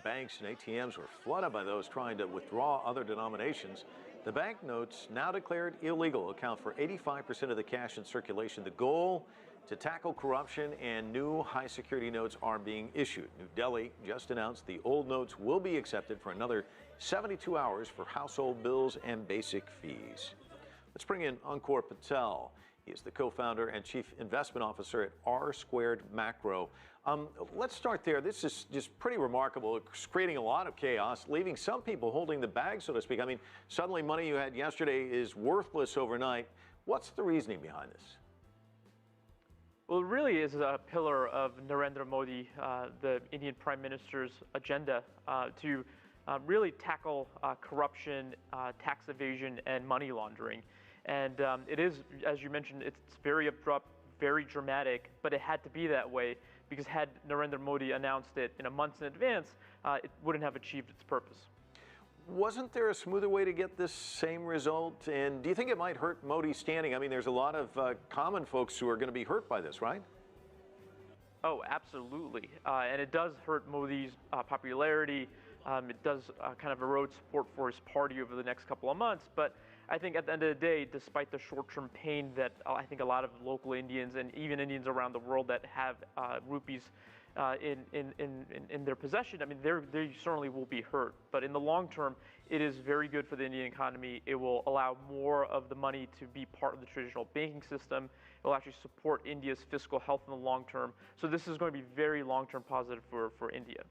banks and ATMs were flooded by those trying to withdraw other denominations. The banknotes, now declared illegal, account for 85% of the cash in circulation. The goal, to tackle corruption, and new high-security notes are being issued. New Delhi just announced the old notes will be accepted for another 72 hours for household bills and basic fees. Let's bring in Ankur Patel. He is the co-founder and chief investment officer at R Squared Macro. Let's start there. This is just pretty remarkable. It's creating a lot of chaos, leaving some people holding the bag, so to speak. I mean, suddenly money you had yesterday is worthless overnight. What's the reasoning behind this? Well, it really is a pillar of Narendra Modi, the Indian Prime Minister's agenda to really tackle corruption, tax evasion, and money laundering. And it is, as you mentioned, it's very abrupt, very dramatic, but it had to be that way because had Narendra Modi announced it in a month in advance, it wouldn't have achieved its purpose. Wasn't there a smoother way to get this same result? And do you think it might hurt Modi's standing? I mean, there's a lot of common folks who are going to be hurt by this, right? Oh, absolutely. And it does hurt Modi's popularity. It does kind of erode support for his party over the next couple of months. But I think at the end of the day, despite the short-term pain that I think a lot of local Indians and even Indians around the world that have rupees in their possession, I mean, they certainly will be hurt. But in the long term, it is very good for the Indian economy. It will allow more of the money to be part of the traditional banking system. It will actually support India's fiscal health in the long term. So this is going to be very long-term positive for India.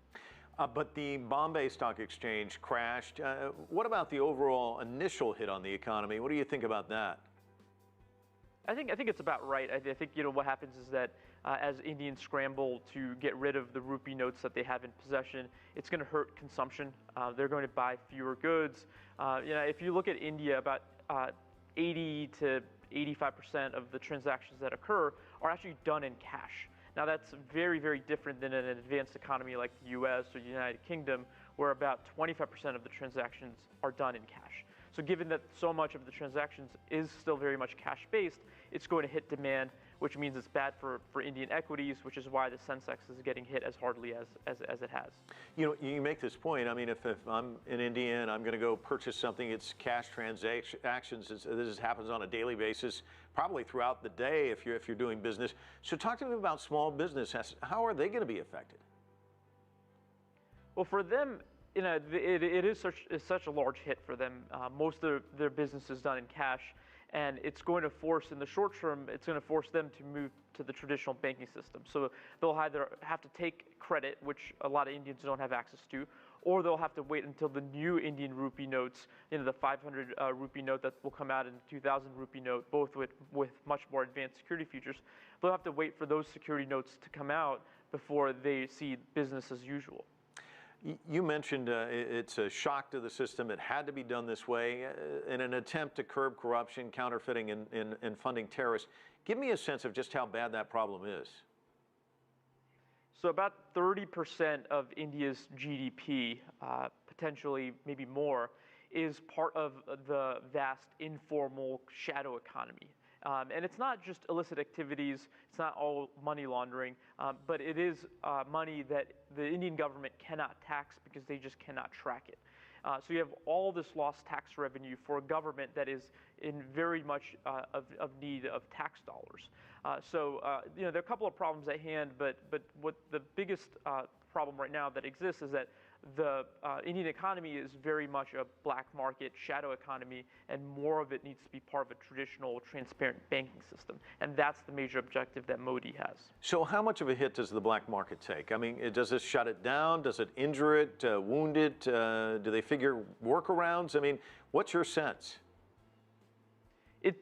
But the Bombay Stock Exchange crashed. What about the overall initial hit on the economy? What do you think about that? I think it's about right. I think what happens is that as Indians scramble to get rid of the rupee notes that they have in possession, it's going to hurt consumption. They're going to buy fewer goods. If you look at India, about 80 to 85% of the transactions that occur are actually done in cash. Now that's very, very different than an advanced economy like the US or the United Kingdom, where about 25% of the transactions are done in cash. So given that so much of the transactions is still very much cash-based, it's going to hit demand, which means it's bad for Indian equities, which is why the Sensex is getting hit as hardly as it has. You make this point. I mean, if I'm in India and I'm going to go purchase something, it's cash transactions. This happens on a daily basis, probably throughout the day if you're doing business. So talk to me about small business. How are they going to be affected? Well, for them, it is such a large hit for them. Most of their business is done in cash, and it's going to force, in the short term, it's going to force them to move to the traditional banking system. So they'll either have to take credit, which a lot of Indians don't have access to, or they'll have to wait until the new Indian rupee notes, the 500 rupee note that will come out and the 2,000 rupee note, both with much more advanced security features. They'll have to wait for those security notes to come out before they see business as usual. You mentioned it's a shock to the system. It had to be done this way in an attempt to curb corruption, counterfeiting, and funding terrorists. Give me a sense of just how bad that problem is. So about 30% of India's GDP, potentially maybe more, is part of the vast informal shadow economy. And it's not just illicit activities, it's not all money laundering, but it is money that the Indian government cannot tax because they just cannot track it. So you have all this lost tax revenue for a government that is in very much of need of tax dollars. There are a couple of problems at hand, but what the biggest problem right now that exists is that the Indian economy is very much a black market shadow economy, and more of it needs to be part of a traditional, transparent banking system. And that's the major objective that Modi has. So how much of a hit does the black market take? I mean, does this shut it down? Does it injure it, wound it? Do they figure workarounds? I mean, what's your sense?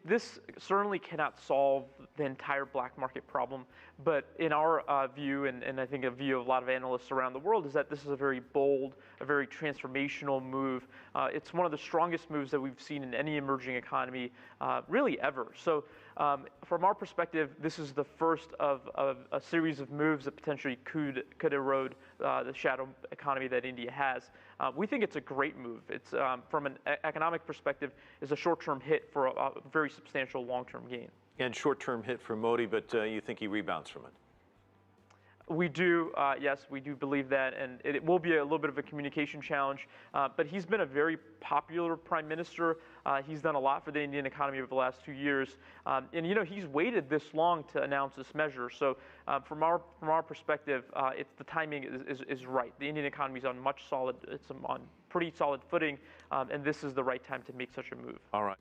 This certainly cannot solve the entire black market problem, but in our view, and I think a view of a lot of analysts around the world, is that this is a very bold, a very transformational move. It's one of the strongest moves that we've seen in any emerging economy, really ever. So from our perspective, this is the first of a series of moves that potentially could erode the shadow economy that India has. We think it's a great move. It's from an economic perspective, is a short-term hit for a very substantial long-term gain. And short-term hit for Modi, but you think he rebounds from it? We do, yes, we do believe that, and it will be a little bit of a communication challenge. But he's been a very popular prime minister. He's done a lot for the Indian economy over the last 2 years, and he's waited this long to announce this measure. So, from our perspective, the timing is right. The Indian economy is on on pretty solid footing, and this is the right time to make such a move. All right.